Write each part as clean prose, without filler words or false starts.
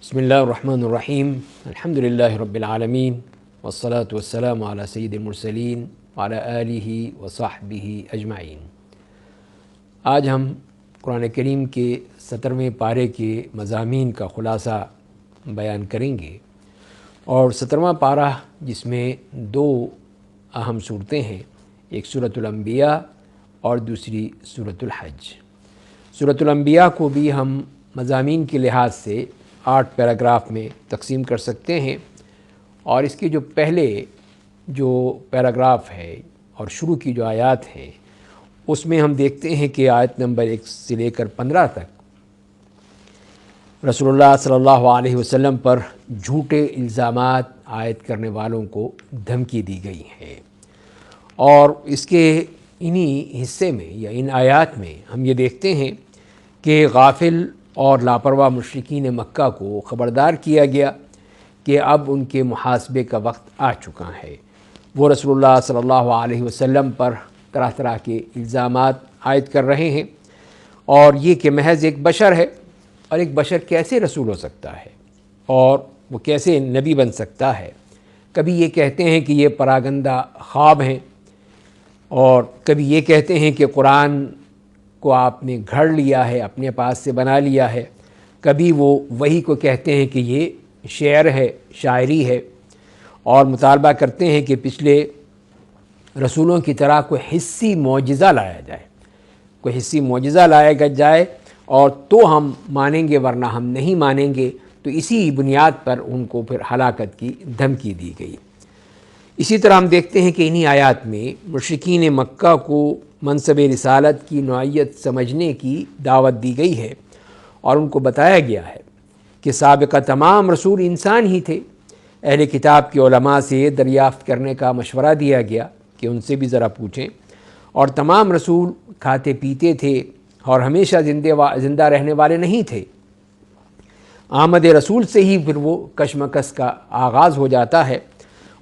بسم اللہ الرحمن الرحیم الحمد للہ رب العالمین والصلاة والسلام علی سید المرسلین وعلی آلہ وصحبہ اجمعین۔ آج ہم قرآن کریم کے 17ویں پارے کے مضامین کا خلاصہ بیان کریں گے، اور 17واں پارہ جس میں دو اہم صورتیں ہیں، ایک سورۃ الانبیاء اور دوسری سورۃ الحج۔ سورۃ الانبیاء کو بھی ہم مضامین کے لحاظ سے 8 پیراگراف میں تقسیم کر سکتے ہیں، اور اس کے جو پہلے جو پیراگراف ہے اور شروع کی جو آیات ہیں اس میں ہم دیکھتے ہیں کہ آیت نمبر 1 سے لے کر 15 تک رسول اللہ صلی اللہ علیہ وسلم پر جھوٹے الزامات عائد کرنے والوں کو دھمکی دی گئی ہے، اور اس کے انہی حصے میں یا ان آیات میں ہم یہ دیکھتے ہیں کہ غافل اور لاپرواہ مشرکین مکہ کو خبردار کیا گیا کہ اب ان کے محاسبے کا وقت آ چکا ہے۔ وہ رسول اللہ صلی اللہ علیہ وسلم پر طرح طرح کے الزامات عائد کر رہے ہیں، اور یہ کہ محض ایک بشر ہے، اور ایک بشر کیسے رسول ہو سکتا ہے اور وہ کیسے نبی بن سکتا ہے۔ کبھی یہ کہتے ہیں کہ یہ پراگندہ خواب ہیں، اور کبھی یہ کہتے ہیں کہ قرآن کو آپ نے گھڑ لیا ہے، اپنے پاس سے بنا لیا ہے، کبھی وہ وحی کو کہتے ہیں کہ یہ شعر ہے، شاعری ہے، اور مطالبہ کرتے ہیں کہ پچھلے رسولوں کی طرح کوئی حسی معجزہ لایا جائے، کوئی حسی معجزہ لایا جائے اور تو ہم مانیں گے، ورنہ ہم نہیں مانیں گے۔ تو اسی بنیاد پر ان کو پھر ہلاکت کی دھمکی دی گئی۔ اسی طرح ہم دیکھتے ہیں کہ انہی آیات میں مشرکین مکہ کو منصب رسالت کی نوعیت سمجھنے کی دعوت دی گئی ہے، اور ان کو بتایا گیا ہے کہ سابقہ تمام رسول انسان ہی تھے۔ اہل کتاب کے علماء سے دریافت کرنے کا مشورہ دیا گیا کہ ان سے بھی ذرا پوچھیں، اور تمام رسول کھاتے پیتے تھے اور ہمیشہ زندہ رہنے والے نہیں تھے۔ آمد رسول سے ہی پھر وہ کشمکش کا آغاز ہو جاتا ہے،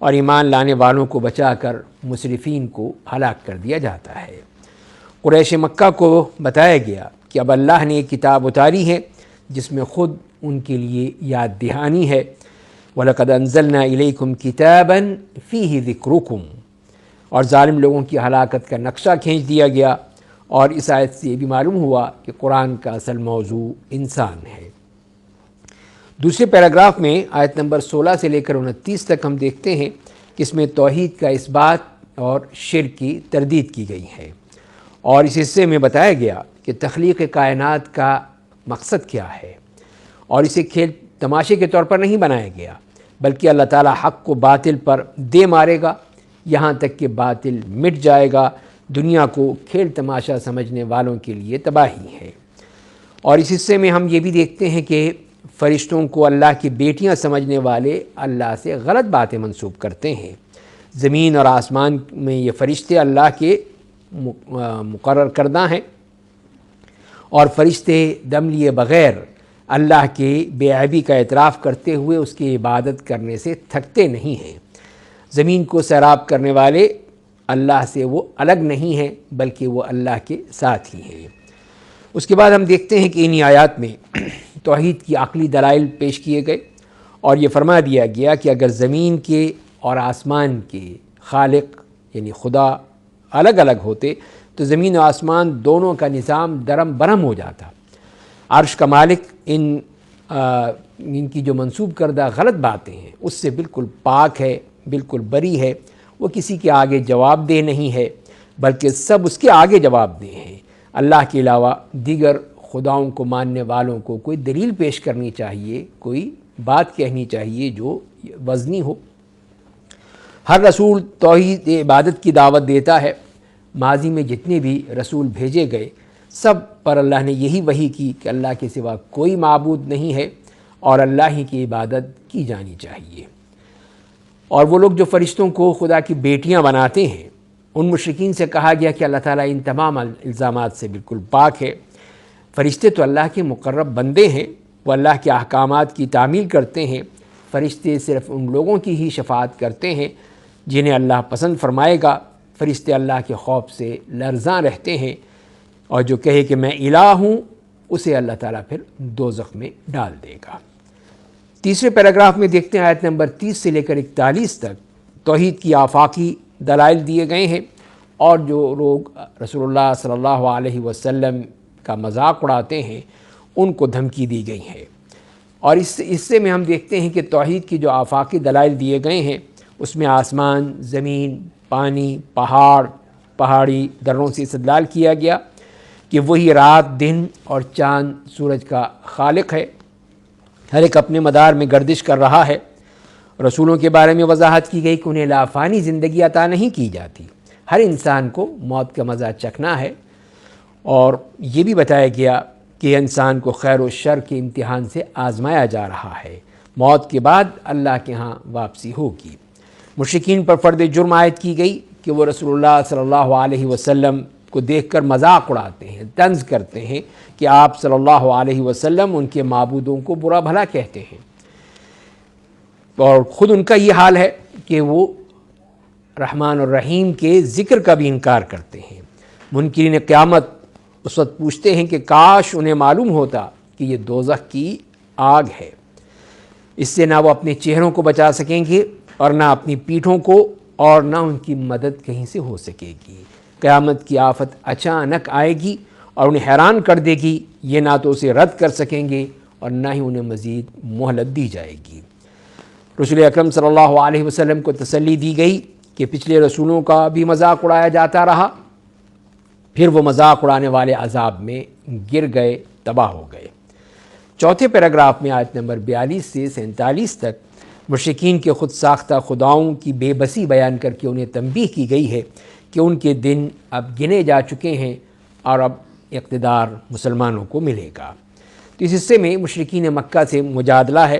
اور ایمان لانے والوں کو بچا کر مسرفین کو ہلاک کر دیا جاتا ہے۔ قریش مکہ کو بتایا گیا کہ اب اللہ نے ایک کتاب اتاری ہے جس میں خود ان کے لیے یاد دہانی ہے۔ وَلَقَدْ أَنزَلْنَا إِلَيْكُمْ كِتَابًا فِيهِ ذِكْرُكُمْ، اور ظالم لوگوں کی ہلاکت کا نقشہ کھینچ دیا گیا، اور اس آیت سے یہ بھی معلوم ہوا کہ قرآن کا اصل موضوع انسان ہے۔ دوسرے پیراگراف میں آیت نمبر 16 سے لے کر 29 تک ہم دیکھتے ہیں کہ اس میں توحید کا اس بات اور شرک کی تردید کی گئی ہے، اور اس حصے میں بتایا گیا کہ تخلیق کائنات کا مقصد کیا ہے، اور اسے کھیل تماشے کے طور پر نہیں بنایا گیا، بلکہ اللہ تعالیٰ حق کو باطل پر دے مارے گا یہاں تک کہ باطل مٹ جائے گا۔ دنیا کو کھیل تماشا سمجھنے والوں کے لیے تباہی ہے۔ اور اس حصے میں ہم یہ بھی دیکھتے ہیں کہ فرشتوں کو اللہ کی بیٹیاں سمجھنے والے اللہ سے غلط باتیں منسوب کرتے ہیں۔ زمین اور آسمان میں یہ فرشتے اللہ کے مقرر کردہ ہیں، اور فرشتے دم لیے بغیر اللہ کے بے عیبی کا اعتراف کرتے ہوئے اس کی عبادت کرنے سے تھکتے نہیں ہیں۔ زمین کو سیراب کرنے والے اللہ سے وہ الگ نہیں ہیں، بلکہ وہ اللہ کے ساتھ ہی ہیں۔ اس کے بعد ہم دیکھتے ہیں کہ انہی آیات میں توحید کی عقلی دلائل پیش کیے گئے، اور یہ فرما دیا گیا کہ اگر زمین کے اور آسمان کے خالق یعنی خدا الگ الگ ہوتے تو زمین و آسمان دونوں کا نظام درم برہم ہو جاتا۔ عرش کا مالک ان کی جو منسوب کردہ غلط باتیں ہیں اس سے بالکل پاک ہے، بالکل بری ہے۔ وہ کسی کے آگے جواب دہ نہیں ہے، بلکہ سب اس کے آگے جواب دہ ہیں۔ اللہ کے علاوہ دیگر خداؤں کو ماننے والوں کو کوئی دلیل پیش کرنی چاہیے، کوئی بات کہنی چاہیے جو وزنی ہو۔ ہر رسول توحید عبادت کی دعوت دیتا ہے۔ ماضی میں جتنے بھی رسول بھیجے گئے سب پر اللہ نے یہی وحی کی کہ اللہ کے سوا کوئی معبود نہیں ہے، اور اللہ ہی کی عبادت کی جانی چاہیے۔ اور وہ لوگ جو فرشتوں کو خدا کی بیٹیاں بناتے ہیں، ان مشرکین سے کہا گیا کہ اللہ تعالیٰ ان تمام الزامات سے بالکل پاک ہے۔ فرشتے تو اللہ کے مقرب بندے ہیں، وہ اللہ کے احکامات کی تعمیل کرتے ہیں۔ فرشتے صرف ان لوگوں کی ہی شفاعت کرتے ہیں جنہیں اللہ پسند فرمائے گا۔ فرشتے اللہ کے خوف سے لرزاں رہتے ہیں، اور جو کہے کہ میں الہ ہوں اسے اللہ تعالیٰ پھر دوزخ میں ڈال دے گا۔ تیسرے پیراگراف میں دیکھتے ہیں آیت نمبر 30 سے لے کر 41 تک توحید کی آفاقی دلائل دیے گئے ہیں، اور جو لوگ رسول اللہ صلی اللہ علیہ وسلم کا مذاق اڑاتے ہیں ان کو دھمکی دی گئی ہے۔ اور اس حصے میں ہم دیکھتے ہیں کہ توحید کی جو آفاقی دلائل دیے گئے ہیں اس میں آسمان، زمین، پانی، پہاڑی دروں سے استدلال کیا گیا کہ وہی رات، دن اور چاند، سورج کا خالق ہے، ہر ایک اپنے مدار میں گردش کر رہا ہے۔ رسولوں کے بارے میں وضاحت کی گئی کہ انہیں لافانی زندگی عطا نہیں کی جاتی، ہر انسان کو موت کا مزہ چکھنا ہے، اور یہ بھی بتایا گیا کہ انسان کو خیر و شر کے امتحان سے آزمایا جا رہا ہے، موت کے بعد اللہ کے ہاں واپسی ہوگی۔ مشرکین پر فرض جرم عائد کی گئی کہ وہ رسول اللہ صلی اللہ علیہ وسلم کو دیکھ کر مذاق اڑاتے ہیں، طنز کرتے ہیں کہ آپ صلی اللہ علیہ وسلم ان کے معبودوں کو برا بھلا کہتے ہیں، اور خود ان کا یہ حال ہے کہ وہ رحمان الرحیم کے ذکر کا بھی انکار کرتے ہیں۔ منکرین قیامت اس وقت پوچھتے ہیں کہ کاش انہیں معلوم ہوتا کہ یہ دوزخ کی آگ ہے، اس سے نہ وہ اپنے چہروں کو بچا سکیں گے اور نہ اپنی پیٹھوں کو، اور نہ ان کی مدد کہیں سے ہو سکے گی۔ قیامت کی آفت اچانک آئے گی اور انہیں حیران کر دے گی، یہ نہ تو اسے رد کر سکیں گے اور نہ ہی انہیں مزید مہلت دی جائے گی۔ رسول اکرم صلی اللہ علیہ وسلم کو تسلی دی گئی کہ پچھلے رسولوں کا بھی مذاق اڑایا جاتا رہا، پھر وہ مذاق اڑانے والے عذاب میں گر گئے، تباہ ہو گئے۔ چوتھے پیراگراف میں آیت نمبر 42 سے 47 تک مشرکین کے خود ساختہ خداؤں کی بے بسی بیان کر کے انہیں تنبیہ کی گئی ہے کہ ان کے دن اب گنے جا چکے ہیں اور اب اقتدار مسلمانوں کو ملے گا۔ تو اس حصے میں مشرکین مکہ سے مجادلہ ہے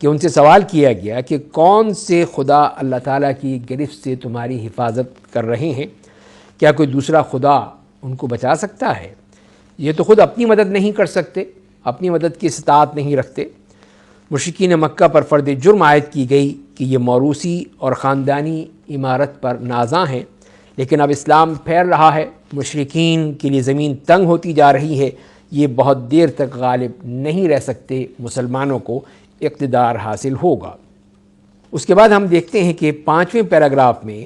کہ ان سے سوال کیا گیا کہ کون سے خدا اللہ تعالیٰ کی گرفت سے تمہاری حفاظت کر رہے ہیں؟ کیا کوئی دوسرا خدا ان کو بچا سکتا ہے؟ یہ تو خود اپنی مدد نہیں کر سکتے، اپنی مدد کی استطاعت نہیں رکھتے۔ مشرکین مکہ پر فرض جرم عائد کی گئی کہ یہ موروثی اور خاندانی عمارت پر نازاں ہیں، لیکن اب اسلام پھیل رہا ہے، مشرکین کے لیے زمین تنگ ہوتی جا رہی ہے، یہ بہت دیر تک غالب نہیں رہ سکتے، مسلمانوں کو اقتدار حاصل ہوگا۔ اس کے بعد ہم دیکھتے ہیں کہ 5ویں پیراگراف میں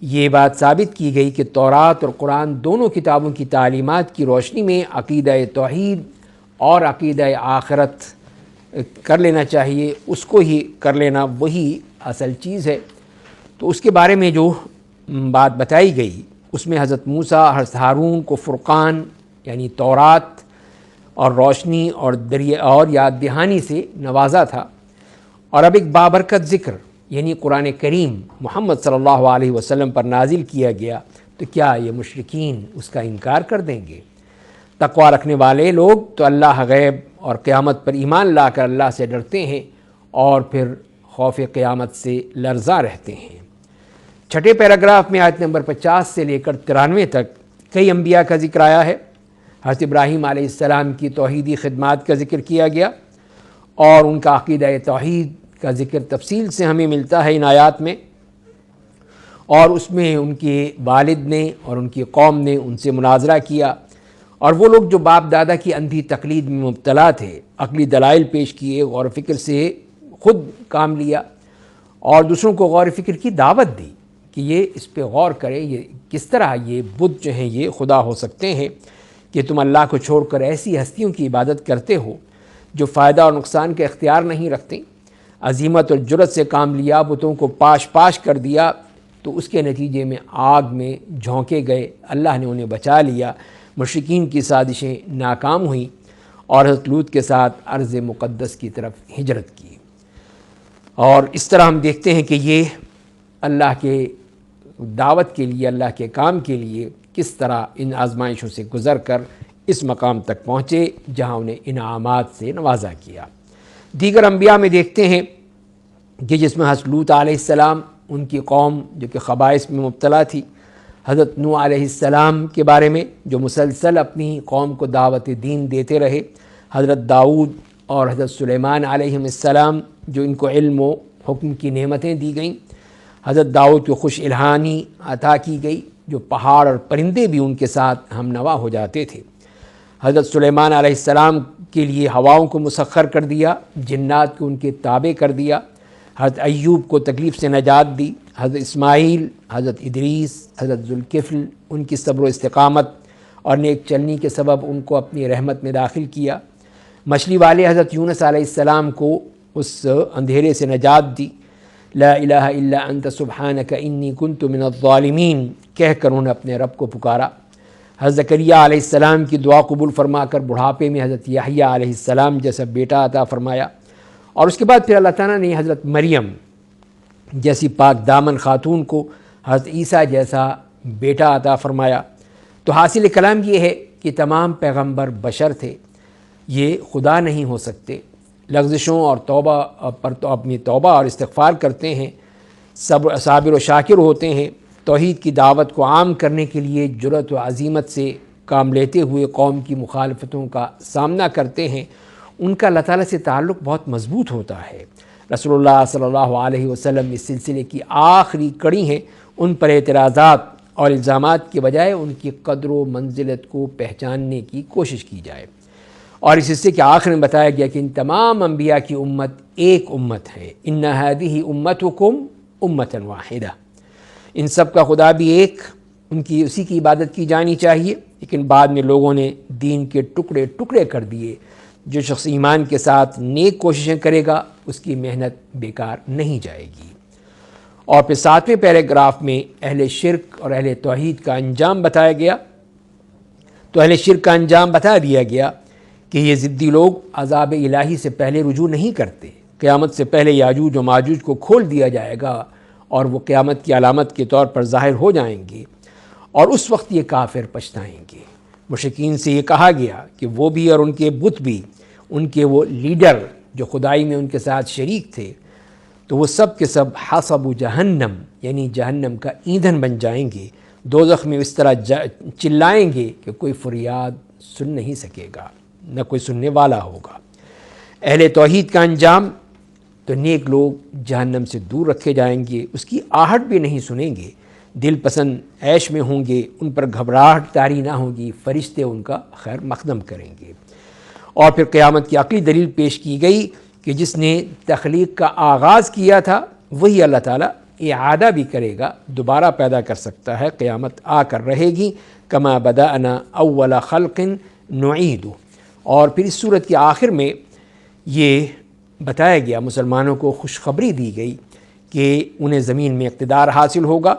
یہ بات ثابت کی گئی کہ تورات اور قرآن دونوں کتابوں کی تعلیمات کی روشنی میں عقیدہ توحید اور عقیدہ آخرت کر لینا چاہیے، اس کو ہی کر لینا وہی اصل چیز ہے۔ تو اس کے بارے میں جو بات بتائی گئی اس میں حضرت موسیٰ، حضرت ہارون کو فرقان یعنی تورات اور روشنی اور یاد دہانی سے نوازا تھا، اور اب ایک بابرکت ذکر یعنی قرآن کریم محمد صلی اللہ علیہ وسلم پر نازل کیا گیا، تو کیا یہ مشرکین اس کا انکار کر دیں گے؟ تقویٰ رکھنے والے لوگ تو اللہ غیب اور قیامت پر ایمان لا کر اللہ سے ڈرتے ہیں اور پھر خوف قیامت سے لرزاں رہتے ہیں۔ چھٹے پیراگراف میں آیت نمبر 50 سے لے کر 93 تک کئی انبیاء کا ذکر آیا ہے۔ حضرت ابراہیم علیہ السلام کی توحیدی خدمات کا ذکر کیا گیا، اور ان کا عقیدہ توحید کا ذکر تفصیل سے ہمیں ملتا ہے ان آیات میں، اور اس میں ان کے والد نے اور ان کی قوم نے ان سے مناظرہ کیا، اور وہ لوگ جو باپ دادا کی اندھی تقلید میں مبتلا تھے عقلی دلائل پیش کیے، غور و فکر سے خود کام لیا اور دوسروں کو غور و فکر کی دعوت دی کہ یہ اس پہ غور کرے، یہ کس طرح یہ بت جو ہیں یہ خدا ہو سکتے ہیں کہ تم اللہ کو چھوڑ کر ایسی ہستیوں کی عبادت کرتے ہو جو فائدہ اور نقصان کا اختیار نہیں رکھتے۔ عزیمت اور جرأت سے کام لیا، بتوں کو پاش کر دیا، تو اس کے نتیجے میں آگ میں جھونکے گئے، اللہ نے انہیں بچا لیا، مشرکین کی سازشیں ناکام ہوئیں اور حضرت لوط کے ساتھ ارض مقدس کی طرف ہجرت کی۔ اور اس طرح ہم دیکھتے ہیں کہ یہ اللہ کے دعوت کے لیے، اللہ کے کام کے لیے کس طرح ان آزمائشوں سے گزر کر اس مقام تک پہنچے جہاں انہیں انعامات سے نوازا کیا۔ دیگر انبیاء میں دیکھتے ہیں کہ جس میں حضرت لوط علیہ السلام، ان کی قوم جو کہ خبائث میں مبتلا تھی، حضرت نوح علیہ السلام کے بارے میں جو مسلسل اپنی قوم کو دعوت دین دیتے رہے، حضرت داؤد اور حضرت سلیمان علیہ السلام جو ان کو علم و حکم کی نعمتیں دی گئیں، حضرت داؤد کو خوش الہانی عطا کی گئی جو پہاڑ اور پرندے بھی ان کے ساتھ ہم نوا ہو جاتے تھے، حضرت سلیمان علیہ السلام کے لیے ہواؤں کو مسخر کر دیا، جنات کو ان کے تابع کر دیا، حضرت ایوب کو تکلیف سے نجات دی، حضرت اسماعیل، حضرت ادریس، حضرت ذوالکفل، ان کی صبر و استقامت اور نیک چلنی کے سبب ان کو اپنی رحمت میں داخل کیا، مچھلی والے حضرت یونس علیہ السلام کو اس اندھیرے سے نجات دی، لا الہ الا انت سبحانک انی کنت من الظالمین کہہ کر انہوں نے اپنے رب کو پکارا، حضرت زکریا علیہ السلام کی دعا قبول فرما کر بڑھاپے میں حضرت یحییٰ علیہ السلام جیسا بیٹا عطا فرمایا، اور اس کے بعد پھر اللہ تعالیٰ نے حضرت مریم جیسی پاک دامن خاتون کو حضرت عیسیٰ جیسا بیٹا عطا فرمایا۔ تو حاصل کلام یہ ہے کہ تمام پیغمبر بشر تھے، یہ خدا نہیں ہو سکتے، لغزشوں اور توبہ پر تو اپنی توبہ اور استغفار کرتے ہیں، صابر و شاکر ہوتے ہیں، توحید کی دعوت کو عام کرنے کے لیے جرأت و عزیمت سے کام لیتے ہوئے قوم کی مخالفتوں کا سامنا کرتے ہیں، ان کا اللہ تعالیٰ سے تعلق بہت مضبوط ہوتا ہے۔ رسول اللہ صلی اللہ علیہ وسلم اس سلسلے کی آخری کڑی ہیں، ان پر اعتراضات اور الزامات کے بجائے ان کی قدر و منزلت کو پہچاننے کی کوشش کی جائے۔ اور اس حصے کے آخر میں بتایا گیا کہ ان تمام انبیاء کی امت ایک امت ہے، ان ہذہ امتکم امۃ واحدہ، ان سب کا خدا بھی ایک، ان کی اسی کی عبادت کی جانی چاہیے، لیکن بعد میں لوگوں نے دین کے ٹکڑے ٹکڑے کر دیے۔ جو شخص ایمان کے ساتھ نیک کوششیں کرے گا اس کی محنت بیکار نہیں جائے گی۔ اور پھر 7ویں پیراگراف میں اہل شرک اور اہل توحید کا انجام بتایا گیا۔ تو اہل شرک کا انجام بتا دیا گیا کہ یہ ضدی لوگ عذاب الہی سے پہلے رجوع نہیں کرتے، قیامت سے پہلے یاجوج و ماجوج کو کھول دیا جائے گا اور وہ قیامت کی علامت کے طور پر ظاہر ہو جائیں گے، اور اس وقت یہ کافر پچھتائیں گے۔ مشرکین سے یہ کہا گیا کہ وہ بھی اور ان کے بت بھی، ان کے وہ لیڈر جو خدائی میں ان کے ساتھ شریک تھے، تو وہ سب کے سب حصب جہنم یعنی جہنم کا ایندھن بن جائیں گے، دوزخ میں اس طرح چلائیں گے کہ کوئی فریاد سن نہیں سکے گا، نہ کوئی سننے والا ہوگا۔ اہل توحید کا انجام تو نیک لوگ جہنم سے دور رکھے جائیں گے، اس کی آہٹ بھی نہیں سنیں گے، دل پسند عیش میں ہوں گے، ان پر گھبراہٹ طاری نہ ہوگی، فرشتے ان کا خیر مقدم کریں گے۔ اور پھر قیامت کی عقلی دلیل پیش کی گئی کہ جس نے تخلیق کا آغاز کیا تھا وہی اللہ تعالیٰ اعادہ بھی کرے گا، دوبارہ پیدا کر سکتا ہے، قیامت آ کر رہے گی، کما بدأنا اول خلق نعید۔ اور پھر اس صورت کے آخر میں یہ بتایا گیا، مسلمانوں کو خوشخبری دی گئی کہ انہیں زمین میں اقتدار حاصل ہوگا۔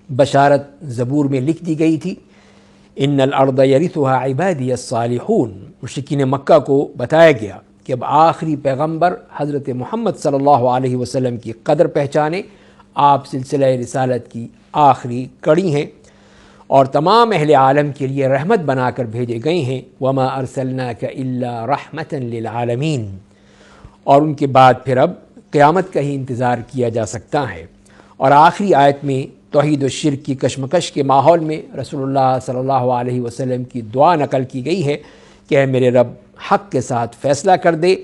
بشارت زبور میں لکھ دی گئی تھی، ان الارض یرثها عبادی الصالحون۔ مشرکین مکہ کو بتایا گیا کہ اب آخری پیغمبر حضرت محمد صلی اللہ علیہ وسلم کی قدر پہچانے، آپ سلسلہ رسالت کی آخری کڑی ہیں اور تمام اہل عالم کے لیے رحمت بنا کر بھیجے گئے ہیں، وما ارسلناک الا رحمتا للعالمین۔ اور ان کے بعد پھر اب قیامت کا ہی انتظار کیا جا سکتا ہے۔ اور آخری آیت میں توحید و شرک کی کشمکش کے ماحول میں رسول اللہ صلی اللہ علیہ وسلم کی دعا نقل کی گئی ہے کہ اے میرے رب حق کے ساتھ فیصلہ کر دے،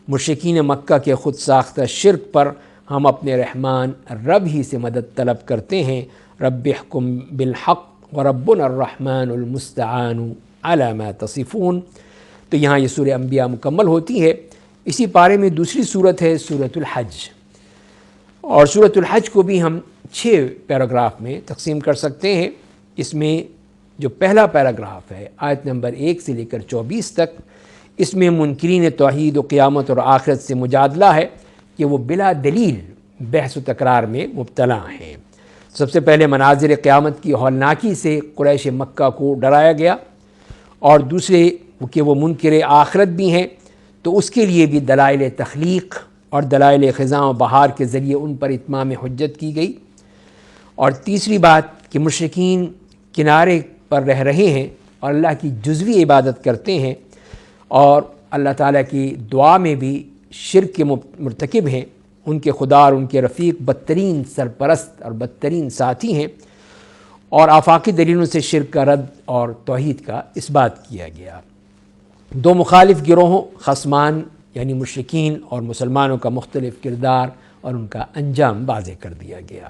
مشرکین مکہ کے خود ساختہ شرک پر ہم اپنے رحمان رب ہی سے مدد طلب کرتے ہیں، رب احکم بالحق وربنا الرحمن المستعان علی ما تصفون۔ تو یہاں یہ سورہ انبیاء مکمل ہوتی ہے۔ اسی پارے میں دوسری سورت ہے سورۃ الحج، اور سورۃ الحج کو بھی ہم 6 پیراگراف میں تقسیم کر سکتے ہیں۔ اس میں جو پہلا پیراگراف ہے آیت نمبر 1 سے لے کر 24 تک، اس میں منکرین توحید و قیامت اور آخرت سے مجادلہ ہے کہ وہ بلا دلیل بحث و تکرار میں مبتلا ہیں۔ سب سے پہلے مناظر قیامت کی ہولناکی سے قریش مکہ کو ڈرایا گیا، اور دوسرے کہ وہ منکر آخرت بھی ہیں تو اس کے لیے بھی دلائل تخلیق اور دلائل خزاں و بہار کے ذریعے ان پر اتمام حجت کی گئی، اور تیسری بات کہ مشرکین کنارے پر رہ رہے ہیں اور اللہ کی جزوی عبادت کرتے ہیں اور اللہ تعالیٰ کی دعا میں بھی شرک کے مرتکب ہیں، ان کے خدا اور ان کے رفیق بدترین سرپرست اور بدترین ساتھی ہیں، اور آفاقی دلیلوں سے شرک کا رد اور توحید کا اثبات کیا گیا۔ 2 مخالف گروہوں خصمان یعنی مشرکین اور مسلمانوں کا مختلف کردار اور ان کا انجام واضح کر دیا گیا۔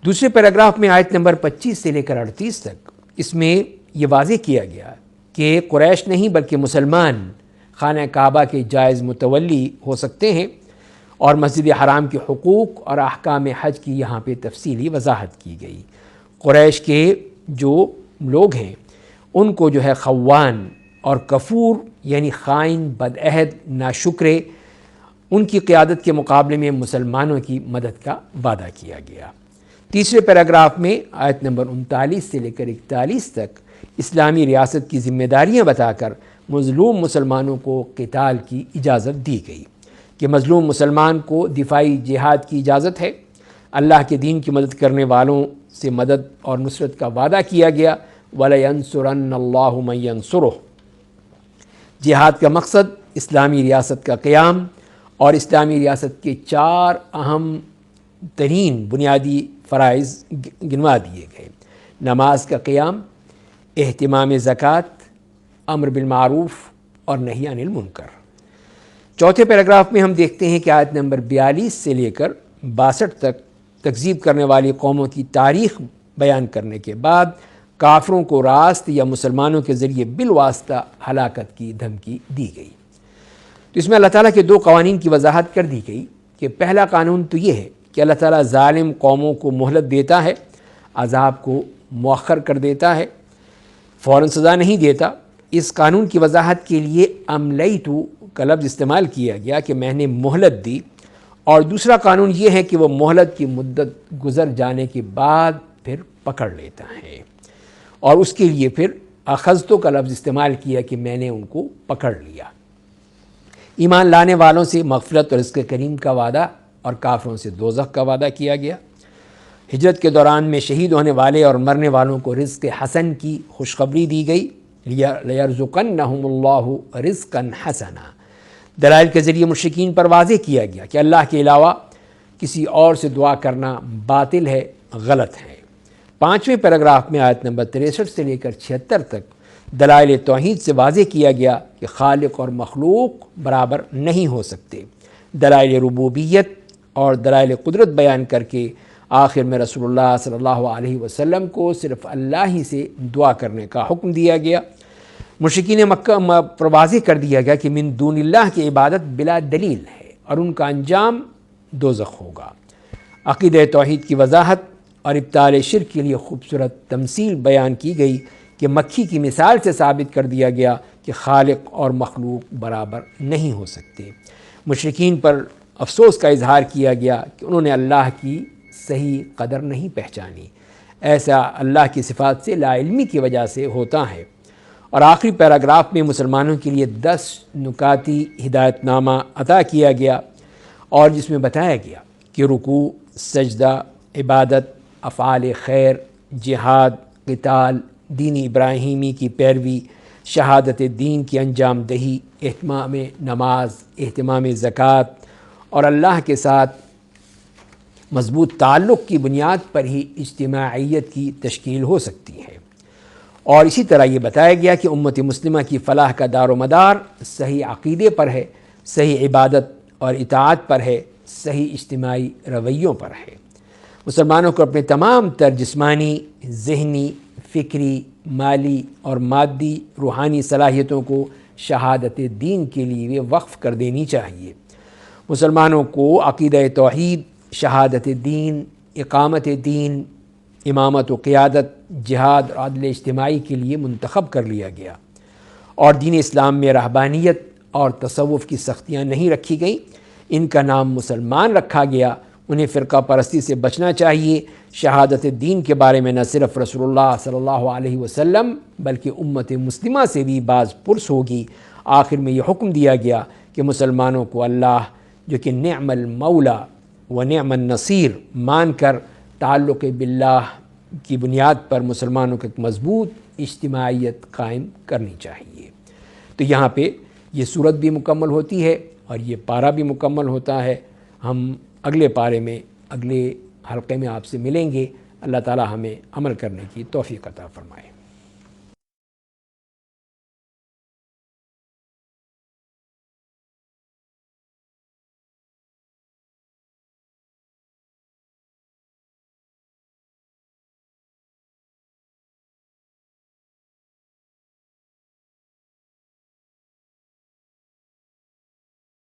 دوسرے پیراگراف میں آیت نمبر 25 سے لے کر 38 تک، اس میں یہ واضح کیا گیا کہ قریش نہیں بلکہ مسلمان خانہ کعبہ کے جائز متولی ہو سکتے ہیں، اور مسجد حرام کے حقوق اور احکام حج کی یہاں پہ تفصیلی وضاحت کی گئی۔ قریش کے جو لوگ ہیں ان کو جو ہے خوان اور کفور یعنی خائن، بدعہد، ناشکرے، ان کی قیادت کے مقابلے میں مسلمانوں کی مدد کا وعدہ کیا گیا۔ تیسرے پیراگراف میں آیت نمبر 39 سے لے کر 41 تک اسلامی ریاست کی ذمہ داریاں بتا کر مظلوم مسلمانوں کو قتال کی اجازت دی گئی کہ مظلوم مسلمان کو دفاعی جہاد کی اجازت ہے۔ اللہ کے دین کی مدد کرنے والوں سے مدد اور نصرت کا وعدہ کیا گیا۔ وَلَيَنْصُرَنَّ اللَّهُ مَن يَنْصُرُهُ۔ جہاد کا مقصد اسلامی ریاست کا قیام اور اسلامی ریاست کے 4 اہم ترین بنیادی فرائض گنوا دیے گئے: نماز کا قیام، اہتمام زکوٰۃ، امر بالمعروف اور نہی عن المنکر۔ چوتھے پیراگراف میں ہم دیکھتے ہیں کہ آیت نمبر 42 سے لے کر 62 تک تکذیب کرنے والی قوموں کی تاریخ بیان کرنے کے بعد کافروں کو راست یا مسلمانوں کے ذریعے بالواسطہ ہلاکت کی دھمکی دی گئی۔ تو اس میں اللہ تعالیٰ کے 2 قوانین کی وضاحت کر دی گئی کہ پہلا قانون تو یہ ہے کہ اللہ تعالیٰ ظالم قوموں کو مہلت دیتا ہے، عذاب کو مؤخر کر دیتا ہے، فوراً سزا نہیں دیتا۔ اس قانون کی وضاحت کے لیے املیتو کا لفظ استعمال کیا گیا کہ میں نے مہلت دی، اور دوسرا قانون یہ ہے کہ وہ مہلت کی مدت گزر جانے کے بعد پھر پکڑ لیتا ہے، اور اس کے لیے پھر اخذتو کا لفظ استعمال کیا کہ میں نے ان کو پکڑ لیا۔ ایمان لانے والوں سے مغفرت اور رزق کریم کا وعدہ اور کافروں سے دوزخ کا وعدہ کیا گیا۔ ہجرت کے دوران میں شہید ہونے والے اور مرنے والوں کو رزق حسن کی خوشخبری دی گئی۔ لِيَرْزُقَنَّهُمُ اللَّهُ رِزْقًا حَسَنًا۔ دلائل کے ذریعے مشرکین پر واضح کیا گیا کہ اللہ کے علاوہ کسی اور سے دعا کرنا باطل ہے، غلط ہے۔ 5ویں پیراگراف میں آیت نمبر 63 سے لے کر 76 تک دلائل توحید سے واضح کیا گیا کہ خالق اور مخلوق برابر نہیں ہو سکتے۔ دلائل ربوبیت اور دلائل قدرت بیان کر کے آخر میں رسول اللہ صلی اللہ علیہ وسلم کو صرف اللہ ہی سے دعا کرنے کا حکم دیا گیا۔ مشرکین مکہ پر واضح کر دیا گیا کہ من دون اللہ کی عبادت بلا دلیل ہے اور ان کا انجام دوزخ ہوگا۔ عقیدہ توحید کی وضاحت اور ابطال شرک کے لیے خوبصورت تمثیل بیان کی گئی کہ مکھی کی مثال سے ثابت کر دیا گیا کہ خالق اور مخلوق برابر نہیں ہو سکتے۔ مشرکین پر افسوس کا اظہار کیا گیا کہ انہوں نے اللہ کی صحیح قدر نہیں پہچانی۔ ایسا اللہ کی صفات سے لا علمی کی وجہ سے ہوتا ہے۔ اور آخری پیراگراف میں مسلمانوں کے لیے 10 نکاتی ہدایت نامہ عطا کیا گیا، اور جس میں بتایا گیا کہ رکوع، سجدہ، عبادت، افعال خیر، جہاد، قتال، دین ابراہیمی کی پیروی، شہادت دین کی انجام دہی، اہتمام نماز، اہتمام زکوٰۃ اور اللہ کے ساتھ مضبوط تعلق کی بنیاد پر ہی اجتماعیت کی تشکیل ہو سکتی ہے۔ اور اسی طرح یہ بتایا گیا کہ امت مسلمہ کی فلاح کا دار و مدار صحیح عقیدے پر ہے، صحیح عبادت اور اطاعت پر ہے، صحیح اجتماعی رویوں پر ہے۔ مسلمانوں کو اپنے تمام تر جسمانی، ذہنی، فکری، مالی اور مادی روحانی صلاحیتوں کو شہادت دین کے لیے وقف کر دینی چاہیے۔ مسلمانوں کو عقیدہ توحید، شہادت دین، اقامت دین، امامت و قیادت، جہاد اور عدل اجتماعی کے لیے منتخب کر لیا گیا، اور دین اسلام میں رہبانیت اور تصوف کی سختیاں نہیں رکھی گئیں۔ ان کا نام مسلمان رکھا گیا۔ انہیں فرقہ پرستی سے بچنا چاہیے۔ شہادت دین کے بارے میں نہ صرف رسول اللہ صلی اللہ علیہ وسلم بلکہ امت مسلمہ سے بھی باز پرس ہوگی۔ آخر میں یہ حکم دیا گیا کہ مسلمانوں کو اللہ جو کہ نعم المولا و نعم النصیر مان کر تعلق باللہ کی بنیاد پر مسلمانوں کو ایک مضبوط اجتماعیت قائم کرنی چاہیے۔ تو یہاں پہ یہ صورت بھی مکمل ہوتی ہے اور یہ پارہ بھی مکمل ہوتا ہے۔ ہم اگلے پارے میں اگلے حلقے میں آپ سے ملیں گے۔ اللہ تعالی ہمیں عمل کرنے کی توفیق عطا فرمائے۔